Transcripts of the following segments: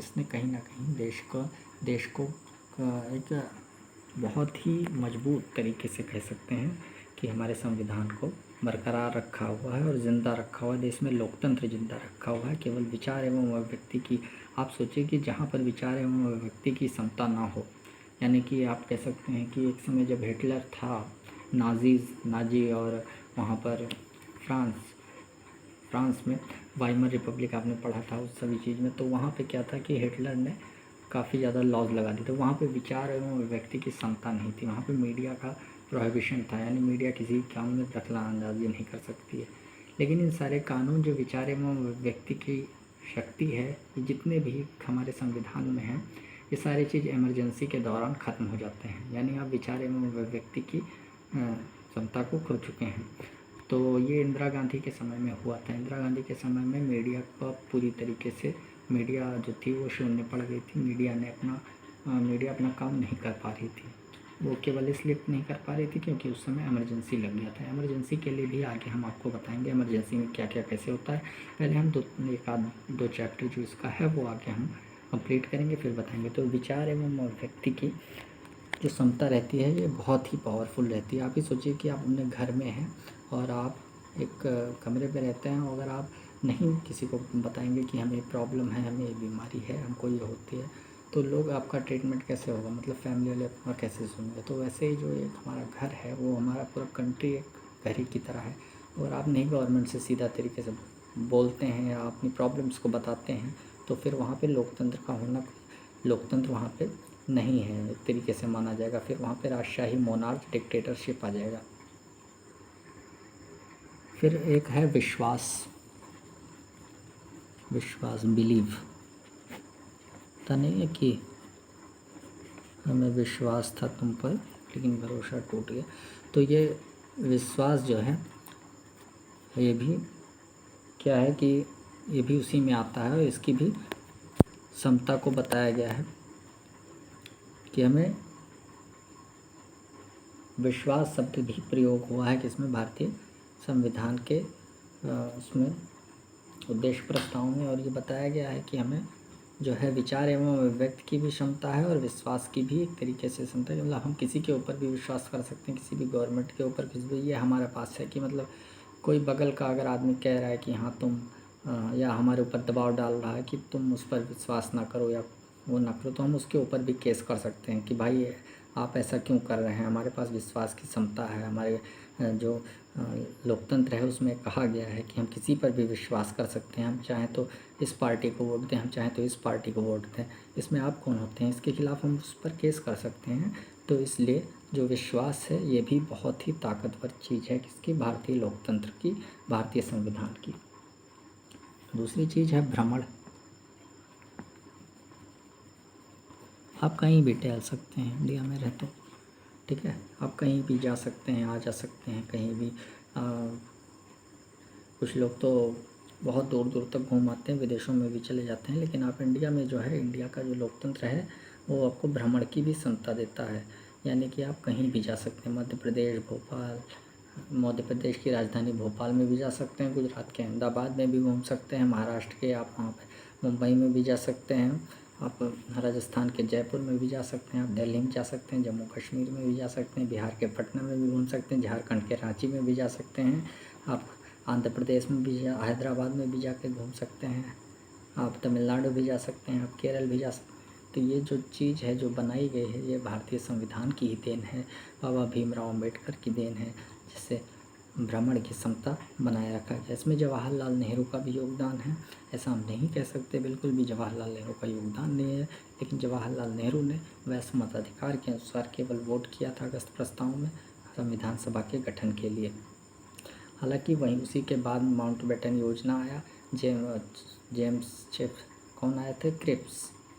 इसने कहीं ना कहीं देश को एक बहुत ही मजबूत तरीके से कह सकते हैं कि हमारे संविधान को बरकरार रखा हुआ है और ज़िंदा रखा हुआ है। देश में लोकतंत्र ज़िंदा रखा हुआ है। केवल विचार एवं अभिव्यक्ति की, आप सोचिए कि जहाँ पर विचार एवं अभिव्यक्ति की क्षमता ना हो, यानी कि आप कह सकते हैं कि एक समय जब हिटलर था, नाजी और वहाँ पर फ्रांस में वाइमर रिपब्लिक आपने पढ़ा था उस सभी चीज़ में, तो वहाँ पे क्या था कि हिटलर ने काफ़ी ज़्यादा लॉज लगा दिए थे। वहाँ पे विचार एवं अभिव्यक्ति की क्षमता नहीं थी, वहाँ पे मीडिया का प्रोहिबिशन था, यानी मीडिया किसी काम में दखलअंदाजी नहीं कर सकती है। लेकिन इन सारे कानून जो विचार एवं अभिव्यक्ति की शक्ति है, ये जितने भी हमारे संविधान में हैं, ये सारी चीज़ इमरजेंसी के दौरान ख़त्म हो जाते हैं। यानी आप विचार एवं अभिव्यक्ति की क्षमता को खो चुके हैं। तो ये इंदिरा गांधी के समय में हुआ था। इंदिरा गांधी के समय में मीडिया का पूरी तरीके से मीडिया जो थी वो शून्य पड़ गई थी। मीडिया अपना काम नहीं कर पा रही थी। वो केवल इसलिए नहीं कर पा रही थी क्योंकि उस समय इमरजेंसी लग गया था। इमरजेंसी के लिए भी आगे हम आपको बताएंगे इमरजेंसी में क्या क्या कैसे होता है। पहले हम दो चैप्टर जो इसका है वो आगे हम कंप्लीट करेंगे, फिर बताएंगे। तो विचार एवं व्यक्ति की जो क्षमता रहती है ये बहुत ही पावरफुल रहती है। आप ही सोचिए कि आप अपने घर में हैं और आप एक कमरे में रहते हैं, अगर आप नहीं किसी को बताएंगे कि हमें प्रॉब्लम है, हमें ये बीमारी है, हमको ये होती है, तो लोग आपका ट्रीटमेंट कैसे होगा, मतलब फैमिली वाले अपना कैसे सुनेंगे। तो वैसे ही जो एक हमारा घर है वो हमारा पूरा कंट्री एक घर ही की तरह है। और आप नहीं गवर्नमेंट से सीधा तरीके से बोलते हैं या अपनी प्रॉब्लम्स को बताते हैं, तो फिर वहाँ पे लोकतंत्र वहाँ पे नहीं है, एक तरीके से माना जाएगा। फिर वहाँ पे राजशाही मोनार्क डिक्टेटरशिप आ जाएगा। फिर एक है विश्वास, बिलीव था नहीं है कि हमें विश्वास था तुम पर लेकिन भरोसा टूट गया। तो ये विश्वास जो है ये भी क्या है कि ये भी उसी में आता है और इसकी भी क्षमता को बताया गया है कि हमें विश्वास शब्द भी प्रयोग हुआ है किसमें, भारतीय संविधान के उसमें उद्देश्य प्रस्ताव में। और ये बताया गया है कि हमें जो है विचार एवं अभिव्यक्ति की भी क्षमता है और विश्वास की भी एक तरीके से क्षमता है। मतलब हम किसी के ऊपर भी विश्वास कर सकते हैं, किसी भी गवर्नमेंट के ऊपर, किसी भी, ये हमारे पास है कि मतलब कोई बगल का अगर आदमी कह रहा है कि हाँ तुम या हमारे ऊपर दबाव डाल रहा है कि तुम उस पर विश्वास ना करो या वो ना करो, तो हम उसके ऊपर भी केस कर सकते हैं कि भाई आप ऐसा क्यों कर रहे हैं। हमारे पास विश्वास की क्षमता है, हमारे जो लोकतंत्र है उसमें कहा गया है कि हम किसी पर भी विश्वास कर सकते हैं। हम चाहें तो इस पार्टी को वोट दें, हम चाहें तो इस पार्टी को वोट दें, इसमें आप कौन होते हैं, इसके खिलाफ़ हम उस पर केस कर सकते हैं। तो इसलिए जो विश्वास है ये भी बहुत ही ताकतवर चीज़ है किसकी, भारतीय लोकतंत्र की, भारतीय संविधान की। दूसरी चीज़ है भ्रमण। आप कहीं भी टहल सकते हैं इंडिया में रहते, ठीक है, आप कहीं भी जा सकते हैं, आ जा सकते हैं कहीं भी। कुछ लोग तो बहुत दूर दूर तक घूम आते हैं, विदेशों में भी चले जाते हैं, लेकिन आप इंडिया में जो है, इंडिया का जो लोकतंत्र है वो आपको भ्रमण की भी क्षमता देता है। यानी कि आप कहीं भी जा सकते हैं, मध्य प्रदेश की राजधानी भोपाल में भी जा सकते हैं, गुजरात के अहमदाबाद में भी घूम सकते हैं, महाराष्ट्र के आप वहाँ पर मुंबई में भी जा सकते हैं, आप राजस्थान के जयपुर में भी जा सकते हैं, आप दिल्ली में जा सकते हैं, जम्मू कश्मीर में भी जा सकते हैं, बिहार के पटना में भी घूम सकते हैं, झारखंड के रांची में भी जा सकते हैं, आप आंध्र प्रदेश में भी हैदराबाद में भी जाके घूम सकते हैं, आप तमिलनाडु भी जा सकते हैं, आप केरल भी जा सकते हैं। तो ये जो चीज़ है जो बनाई गई है ये भारतीय संविधान की ही देन है, बाबा भीमराव अम्बेडकर की देन है, जिससे भ्रमण की क्षमता बनाए रखा गया। इसमें जवाहरलाल नेहरू का भी योगदान है, ऐसा हम नहीं कह सकते बिल्कुल भी जवाहरलाल नेहरू का योगदान नहीं है, लेकिन जवाहरलाल नेहरू ने वैश्य मताधिकार के अनुसार केवल वोट किया था अगस्त प्रस्ताव में संविधान सभा के गठन के लिए। हालांकि वहीं उसी के बाद माउंटबेटन योजना आया, कौन आए थे,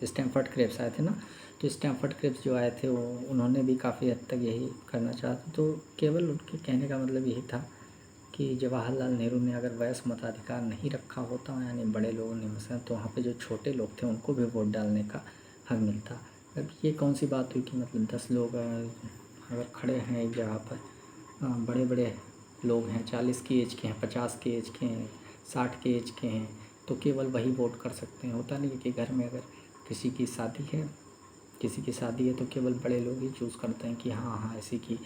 स्टैमफोर्ड क्रिप्स आए थे ना। तो स्टैमफोर्ड क्रिप्स जो आए थे वो उन्होंने भी काफ़ी हद तक यही करना चाहते। तो केवल उनके कहने का मतलब यही था कि जवाहरलाल नेहरू ने अगर वयस्क मताधिकार नहीं रखा होता, यानी बड़े लोगों ने मसलन, तो वहाँ पे जो छोटे लोग थे उनको भी वोट डालने का हक मिलता। अब ये कौन सी बात हुई कि मतलब 10 लोग अगर खड़े हैं एक जगह पर, बड़े बड़े लोग हैं, 40 की एज के हैं, 50 की एज के हैं, 60 के एज के हैं, तो केवल वही वोट कर सकते हैं। होता नहीं है कि घर में अगर किसी की शादी है तो केवल बड़े लोग ही चूज़ करते हैं कि हाँ हाँ ऐसी की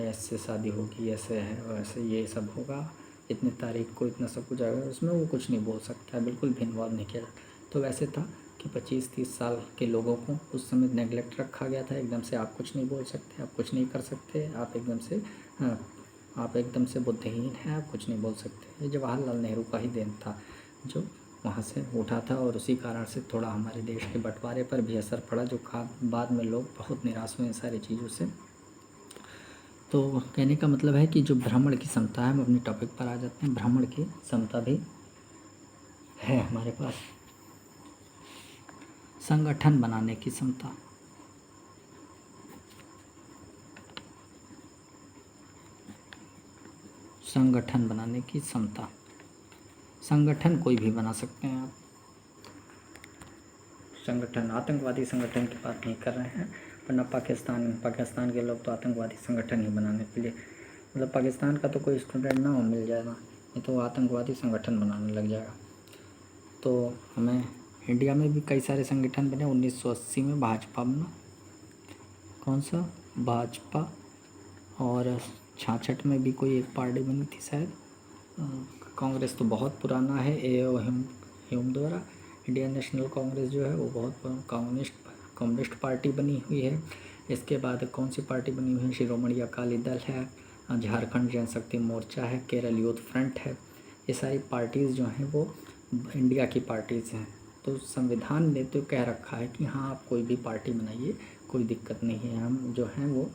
ऐसे शादी होगी, ऐसे है, वैसे ये सब होगा, इतने तारीख को इतना सब कुछ आएगा, उसमें वो कुछ नहीं बोल सकता, बिल्कुल भी इन्वॉल्व नहीं किया जाता। तो वैसे था कि 25-30 साल के लोगों को उस समय नेगलेक्ट रखा गया था। एकदम से आप कुछ नहीं बोल सकते, आप कुछ नहीं कर सकते, आप एकदम से बुद्धिहीन हैं, आप कुछ नहीं बोल सकते। ये जवाहरलाल नेहरू का ही देन था जो वहाँ से उठा था, और उसी कारण से थोड़ा हमारे देश के बंटवारे पर भी असर पड़ा, जो बाद में लोग बहुत निराश हुए इन सारी चीज़ों से। तो कहने का मतलब है कि जो भ्रमण की क्षमता है, हम अपने टॉपिक पर आ जाते हैं। भ्रमण की क्षमता भी है हमारे पास। संगठन बनाने की क्षमता, संगठन बनाने की क्षमता, संगठन कोई भी बना सकते हैं आप। संगठन, आतंकवादी संगठन की बात नहीं कर रहे हैं, वरना पाकिस्तान के लोग तो आतंकवादी संगठन ही बनाने के लिए, मतलब पाकिस्तान का तो कोई स्टूडेंट ना हो मिल जाएगा, नहीं तो आतंकवादी संगठन बनाने लग जाएगा। तो हमें इंडिया में भी कई सारे संगठन बने। 1980 में भाजपा बना, कौन सा, भाजपा, और 66 में भी कोई एक पार्टी बनी थी शायद। कांग्रेस तो बहुत पुराना है, ह्यूम द्वारा। इंडियन नेशनल कांग्रेस जो है वो बहुत कम्युनिस्ट पार्टी बनी हुई है। इसके बाद कौन सी पार्टी बनी हुई है, शिरोमणि अकाली दल है, झारखंड जनशक्ति मोर्चा है, केरल यूथ फ्रंट है। ये सारी पार्टीज़ जो हैं वो इंडिया की पार्टीज़ हैं। तो संविधान ने तो कह रखा है कि हाँ आप कोई भी पार्टी बनाइए, कोई दिक्कत नहीं है। हम जो हैं वो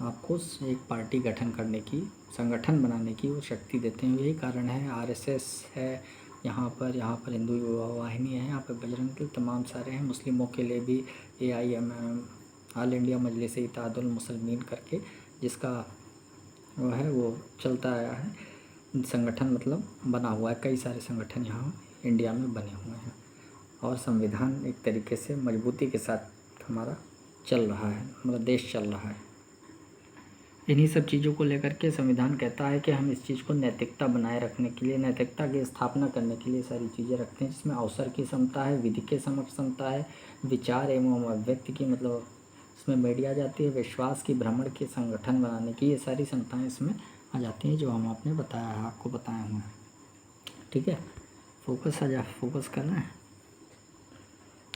आपको एक पार्टी गठन करने की, संगठन बनाने की वो शक्ति देते हैं। यही कारण है आरएसएस है यहाँ पर हिंदू युवा वाहिनी है, यहाँ पर बजरंग दल, तमाम सारे हैं। मुस्लिमों के लिए भी AIMM, ऑल इंडिया मजलिस इत्तेहादुल मुस्लिमीन करके, जिसका वो है वो चलता आया है संगठन, मतलब बना हुआ है। कई सारे संगठन यहाँ इंडिया में बने हुए हैं, और संविधान एक तरीके से मजबूती के साथ हमारा चल रहा है, हमारा देश चल रहा है। इन्हीं सब चीज़ों को लेकर के संविधान कहता है कि हम इस चीज़ को नैतिकता बनाए रखने के लिए, नैतिकता की स्थापना करने के लिए सारी चीज़ें रखते हैं, जिसमें अवसर की क्षमता है, विधि के समक्ष क्षमता है, विचार एवं अभिव्यक्ति की, मतलब इसमें मीडिया जाती है, विश्वास की, भ्रमण की, संगठन बनाने की, ये सारी क्षमताएँ इसमें आ जाती हैं जो हम आपने बताया है, आपको बताए हुए हैं। ठीक है, फोकस करना है।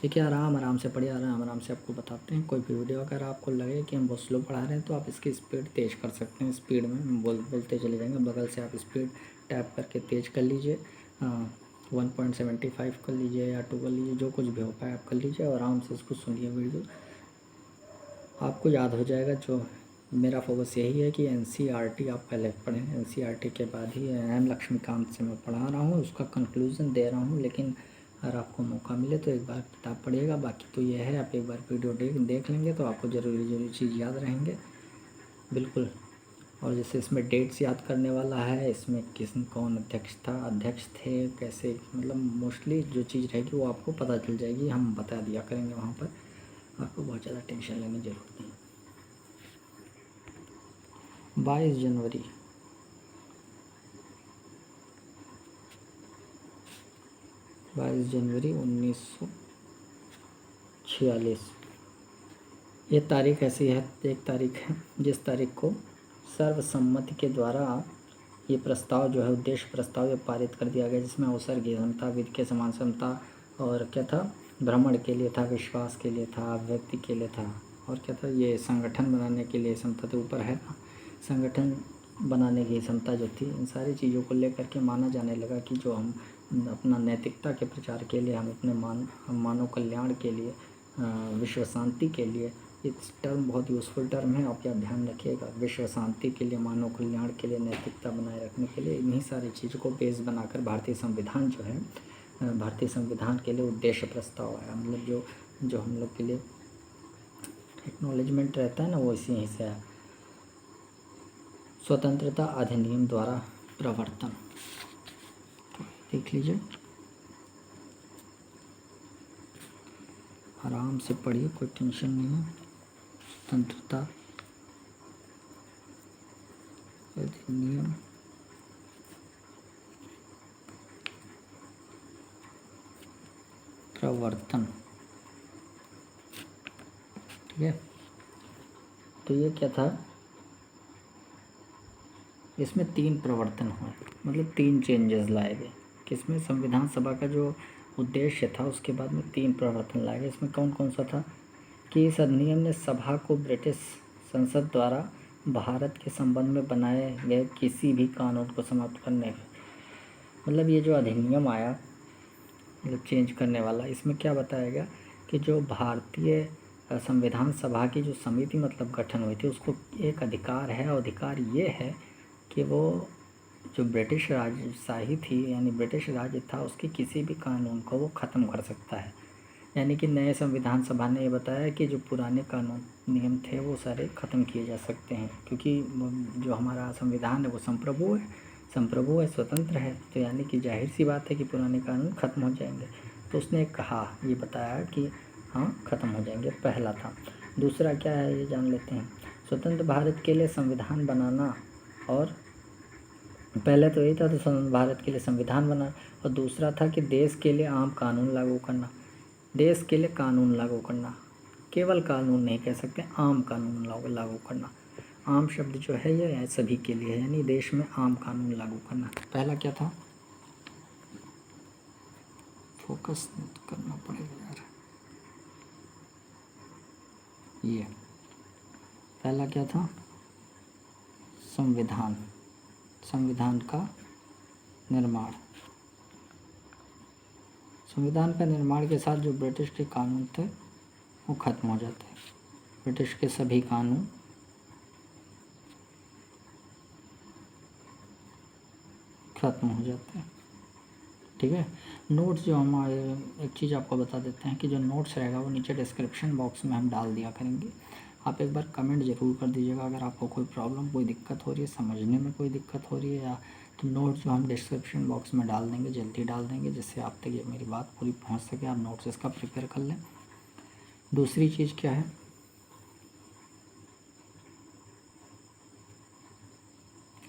देखिए आराम से पढ़िए, आराम से आपको बताते हैं। कोई भी वीडियो अगर आपको लगे कि हम बहुत स्लो पढ़ा रहे हैं तो आप इसकी स्पीड तेज़ कर सकते हैं। स्पीड में बोलते चले जाएंगे, बगल से आप स्पीड टैप करके तेज़ कर लीजिए, 1.75 कर लीजिए या 2 कर लीजिए, जो कुछ भी हो पाए आप कर लीजिए, और आराम से इसको सुनिए। वीडियो आपको याद हो जाएगा। जो मेरा फोकस यही है कि NCERT आप पहले पढ़ें, NCERT के बाद ही M लक्ष्मीकांत से मैं पढ़ा रहा हूँ, उसका कंक्लूज़न दे रहा हूँ। लेकिन अगर आपको मौका मिले तो एक बार किताब पढ़िएगा। बाकी तो ये है, आप एक बार वीडियो देख लेंगे तो आपको ज़रूरी चीज़ याद रहेंगे बिल्कुल। और जैसे इसमें डेट्स याद करने वाला है, इसमें कौन अध्यक्ष थे, कैसे, मतलब मोस्टली जो चीज़ रहेगी वो आपको पता चल जाएगी, हम बता दिया करेंगे वहाँ पर, आपको बहुत ज़्यादा टेंशन लेने की ज़रूरत नहीं। 22 जनवरी 1946, ये तारीख ऐसी है, एक तारीख है जिस तारीख को सर्वसम्मति के द्वारा ये प्रस्ताव जो है, उद्देश्य प्रस्ताव, ये पारित कर दिया गया, जिसमें अवसर की समता, विधि के समान समता, और क्या था, भ्रमण के लिए था, विश्वास के लिए था, व्यक्ति के लिए था, और क्या था, ये संगठन बनाने के लिए क्षमता तो ऊपर है ना, संगठन बनाने की क्षमता जो थी। इन सारी चीज़ों को लेकर के माना जाने लगा कि जो हम अपना नैतिकता के प्रचार के लिए, हम अपने मानव कल्याण के लिए, विश्व शांति के लिए, इस टर्म बहुत यूज़फुल टर्म है, आप यहाँ ध्यान रखिएगा। विश्व शांति के लिए, मानव कल्याण के लिए, नैतिकता बनाए रखने के लिए, इन्हीं सारी चीज़ों को बेस बनाकर भारतीय संविधान जो है, भारतीय संविधान के लिए उद्देश्य प्रस्ताव आया। मतलब जो हम लोग के लिए एक्नॉलेजमेंट रहता है ना, वो इसी से है। स्वतंत्रता अधिनियम द्वारा प्रवर्तन, देख लीजिए, आराम से पढ़िए, कोई टेंशन नहीं है। स्वतंत्रता अधिनियम प्रवर्तन, ठीक है। तो ये क्या था, इसमें 3 परिवर्तन हुए, मतलब 3 चेंजेस लाए गए। किसमें, संविधान सभा का जो उद्देश्य था उसके बाद में 3 परिवर्तन लाए गए। इसमें कौन कौन सा था कि इस अधिनियम ने सभा को ब्रिटिश संसद द्वारा भारत के संबंध में बनाए गए किसी भी कानून को समाप्त करने, मतलब ये जो अधिनियम आया, मतलब चेंज करने वाला, इसमें क्या बताया गया कि जो भारतीय संविधान सभा की जो समिति मतलब गठन हुई थी उसको एक अधिकार है, और अधिकार ये है कि वो जो ब्रिटिश राजशाही थी यानी ब्रिटिश राज था उसके किसी भी कानून को वो ख़त्म कर सकता है। यानी कि नए संविधान सभा ने ये बताया कि जो पुराने कानून नियम थे वो सारे ख़त्म किए जा सकते हैं, क्योंकि जो हमारा संविधान है वो संप्रभु है, स्वतंत्र है। तो यानी कि जाहिर सी बात है कि पुराने कानून ख़त्म हो जाएंगे। तो उसने कहा, ये बताया कि हाँ ख़त्म हो जाएंगे, पहला था। दूसरा क्या है ये जान लेते हैं। स्वतंत्र भारत के लिए संविधान बनाना, और पहले तो यही था तो स्वतंत्र भारत के लिए संविधान बना, और दूसरा था कि देश के लिए आम कानून लागू करना। देश के लिए कानून लागू करना, केवल कानून नहीं कह सकते, आम कानून लागू करना। आम शब्द जो है ये सभी के लिए है, यानी देश में आम कानून लागू करना। पहला क्या था, फोकस करना पड़ेगा यार, ये पहला क्या था, संविधान का निर्माण। संविधान का निर्माण के साथ जो ब्रिटिश के कानून थे वो खत्म हो जाते हैं। ब्रिटिश के सभी कानून खत्म हो जाते हैं। ठीक है। नोट्स जो हमारे, एक चीज़ आपको बता देते हैं कि जो नोट्स रहेगा वो नीचे डिस्क्रिप्शन बॉक्स में हम डाल दिया करेंगे। आप एक बार कमेंट ज़रूर कर दीजिएगा अगर आपको कोई प्रॉब्लम, कोई दिक्कत हो रही है, समझने में कोई दिक्कत हो रही है, या तो नोट्स जो हम डिस्क्रिप्शन बॉक्स में डाल देंगे, जल्दी डाल देंगे, जिससे आप तक ये मेरी बात पूरी पहुँच सके, आप नोट्स इसका प्रिपेयर कर लें। दूसरी चीज़ क्या है,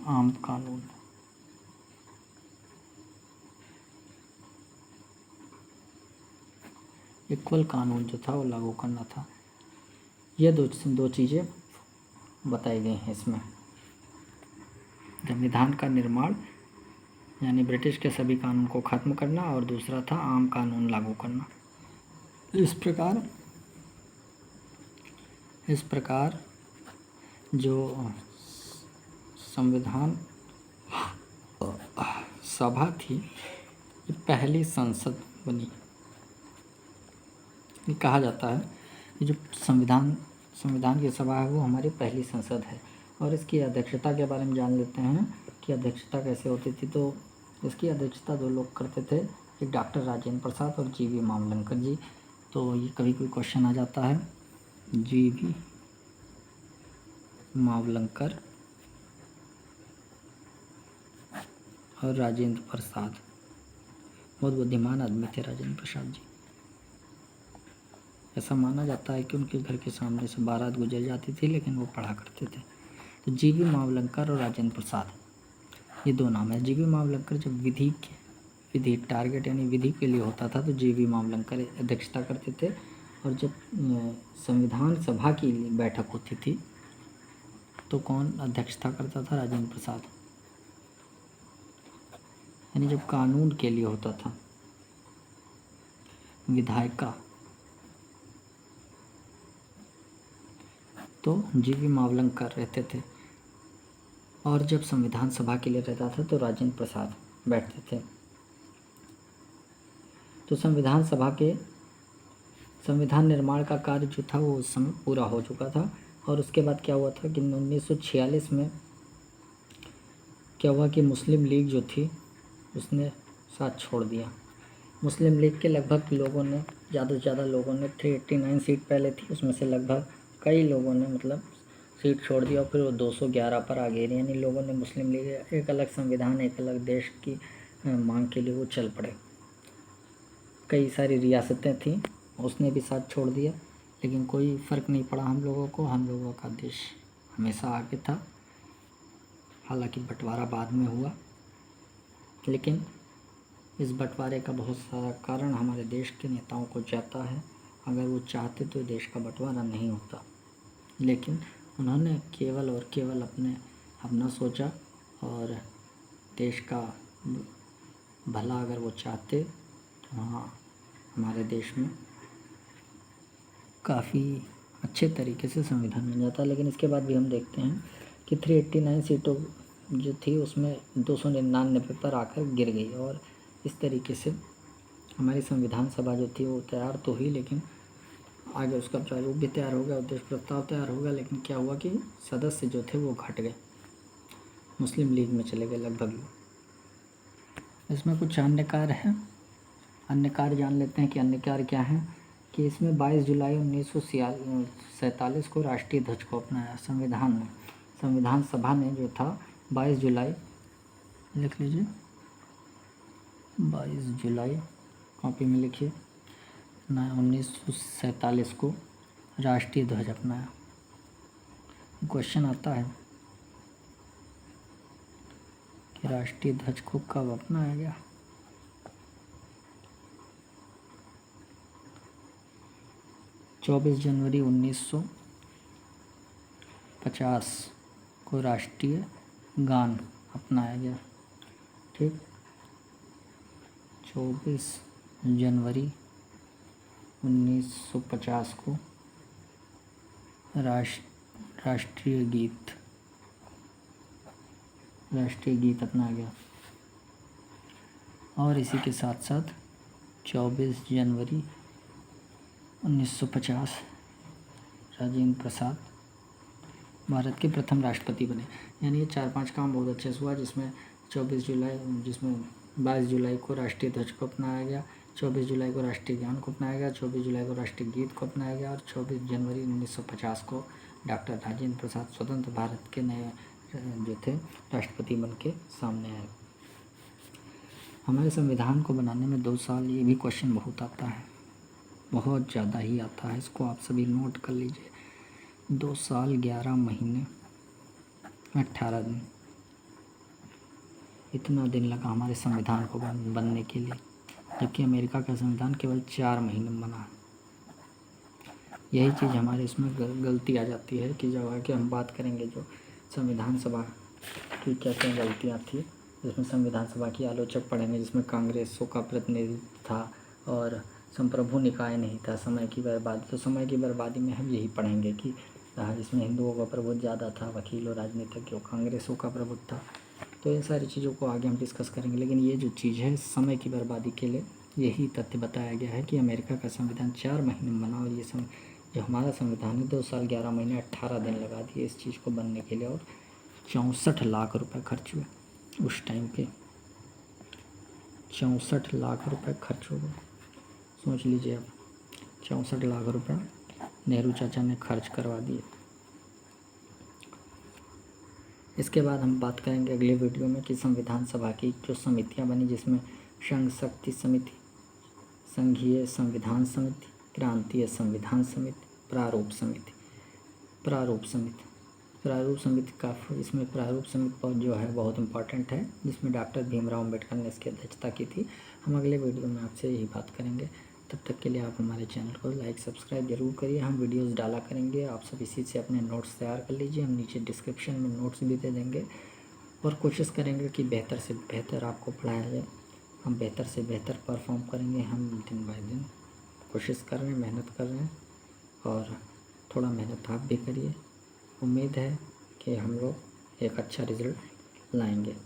आम कानून। इक्वल कानून जो था वो लागू करना था। ये दो चीज़ें बताई गई हैं इसमें। संविधान का निर्माण यानी ब्रिटिश के सभी कानून को ख़त्म करना, और दूसरा था आम कानून लागू करना। इस प्रकार जो संविधान सभा थी ये पहली संसद बनी। ये कहा जाता है कि जो संविधान की सभा है वो हमारी पहली संसद है। और इसकी अध्यक्षता के बारे में जान लेते हैं कि अध्यक्षता कैसे होती थी। तो इसकी अध्यक्षता 2 लोग करते थे, एक डॉक्टर राजेंद्र प्रसाद और जीवी मावलंकर जी। तो ये कभी कोई क्वेश्चन आ जाता है, जीवी मावलंकर और राजेंद्र प्रसाद, बहुत बुद्धिमान आदमी थे राजेंद्र प्रसाद जी। ऐसा माना जाता है कि उनके घर के सामने से बारात गुजर जाती थी लेकिन वो पढ़ा करते थे। तो जीवी मावलंकर और राजेंद्र प्रसाद, ये 2 नाम है। जीवी मावलंकर जब विधि टारगेट यानी विधि के लिए होता था तो जीवी मावलंकर अध्यक्षता करते थे, और जब संविधान सभा की बैठक होती थी तो कौन अध्यक्षता करता था, राजेंद्र प्रसाद। यानी जब कानून के लिए होता था विधायिका तो जीवी मावलंकर रहते थे, और जब संविधान सभा के लिए रहता था तो राजेंद्र प्रसाद बैठते थे। तो संविधान निर्माण का कार्य जो था वो उस समय पूरा हो चुका था। और उसके बाद क्या हुआ था कि 1946 में क्या हुआ कि मुस्लिम लीग जो थी उसने साथ छोड़ दिया। मुस्लिम लीग के लगभग लोगों ने, ज़्यादा से ज़्यादा लोगों ने, 389 सीट पहले थी, उसमें से लगभग कई लोगों ने मतलब सीट छोड़ दिया, और फिर वो 211 पर आ गई। यानी लोगों ने, मुस्लिम लीग, एक अलग संविधान, एक अलग देश की मांग के लिए वो चल पड़े। कई सारी रियासतें थीं, उसने भी साथ छोड़ दिया, लेकिन कोई फ़र्क नहीं पड़ा हम लोगों को। हम लोगों का देश हमेशा आगे था। हालांकि बंटवारा बाद में हुआ, लेकिन इस बंटवारे का बहुत सारा कारण हमारे देश के नेताओं को जाता है। अगर वो चाहते तो देश का बंटवारा नहीं होता, लेकिन उन्होंने केवल और केवल अपना सोचा और देश का भला अगर वो चाहते तो हाँ हमारे देश में काफ़ी अच्छे तरीके से संविधान बन जाता। लेकिन इसके बाद भी हम देखते हैं कि 389 सीटों जो थी उसमें 299 पर आकर गिर गई, और इस तरीके से हमारी संविधान सभा जो थी वो तैयार तो हुई, लेकिन आगे उसका प्रारूप भी तैयार हो गया, उद्देश्य प्रस्ताव तैयार हो गया, लेकिन क्या हुआ कि सदस्य जो थे वो घट गए, मुस्लिम लीग में चले गए लगभग। इसमें कुछ अन्य कार्य हैं, अन्य कार्य जान लेते हैं कि अन्य कार्य क्या हैं। कि इसमें 22 जुलाई 1947 को राष्ट्रीय ध्वज को अपनाया संविधान सभा ने जो था 22 जुलाई, लिख लीजिए 22 जुलाई कॉपी में लिखिए 1947 को राष्ट्रीय ध्वज अपनाया। क्वेश्चन आता है कि राष्ट्रीय ध्वज को कब अपनाया गया। चौबीस जनवरी 1950 को राष्ट्रीय गान अपनाया गया। ठीक, 24 जनवरी 1950 को राष्ट्रीय गीत अपनाया गया। और इसी के साथ साथ 24 जनवरी 1950 राजेंद्र प्रसाद भारत के प्रथम राष्ट्रपति बने। यानी ये 4-5 काम बहुत अच्छे से हुआ, जिसमें 22 जुलाई को राष्ट्रीय ध्वज को अपनाया गया, 24 जुलाई को राष्ट्रीय गान को अपनाया गया, 24 जुलाई को राष्ट्रीय गीत को अपनाया गया, और 24 जनवरी 1950 को डॉक्टर राजेंद्र प्रसाद स्वतंत्र भारत के नए जो थे राष्ट्रपति बन के सामने आए। हमारे संविधान को बनाने में 2 साल, ये भी क्वेश्चन बहुत आता है, बहुत ज़्यादा ही आता है, इसको आप सभी नोट कर लीजिए। 2 साल 11 महीने 18 दिन, इतना दिन लगा हमारे संविधान को बनने के लिए, जबकि अमेरिका का संविधान केवल 4 महीने में बना। यही चीज़ हमारे इसमें गलती आ जाती है कि जब आके हम बात करेंगे जो संविधान सभा की क्या क्या गलतियाँ थी, जिसमें संविधान सभा की आलोचक पढ़ेंगे, जिसमें कांग्रेसों का प्रतिनिधित्व था और संप्रभु निकाय नहीं था, समय की बर्बादी। तो समय की बर्बादी में हम यही पढ़ेंगे कि इसमें हिंदुओं का प्रभुत्व ज़्यादा था, वकीलों राजनीतिज्ञों कांग्रेसों का प्रभुत्व था। तो इन सारी चीज़ों को आगे हम डिस्कस करेंगे, लेकिन ये जो चीज़ है समय की बर्बादी के लिए यही तथ्य बताया गया है कि अमेरिका का संविधान 4 महीने में बना, और ये जो हमारा संविधान है 2 साल 11 महीने 18 दिन लगा दिए इस चीज़ को बनने के लिए, और 64 लाख रुपए खर्च हुए उस टाइम के, 64 लाख रुपए खर्च हो गए। सोच लीजिए अब 64 लाख रुपए नेहरू चाचा ने खर्च करवा दिए। इसके बाद हम बात करेंगे अगले वीडियो में कि संविधान सभा की जो समितियां बनी, जिसमें संघ शक्ति समिति, संघीय संविधान समिति, प्रांतीय संविधान समिति, प्रारूप समिति का इसमें प्रारूप समिति जो है बहुत इम्पॉर्टेंट है, जिसमें डॉक्टर भीमराव अम्बेडकर ने इसकी अध्यक्षता की थी। हम अगले वीडियो में आपसे यही बात करेंगे। तब तक के लिए आप हमारे चैनल को लाइक सब्सक्राइब जरूर करिए। हम वीडियोस डाला करेंगे, आप सब इसी से अपने नोट्स तैयार कर लीजिए। हम नीचे डिस्क्रिप्शन में नोट्स भी दे देंगे, और कोशिश करेंगे कि बेहतर से बेहतर आपको पढ़ाया जाए। हम बेहतर से बेहतर परफॉर्म करेंगे। हम दिन बाय दिन कोशिश कर रहे हैं, मेहनत कर रहे हैं, और थोड़ा मेहनत आप भी करिए। उम्मीद है कि हम लोग एक अच्छा रिज़ल्ट लाएंगे।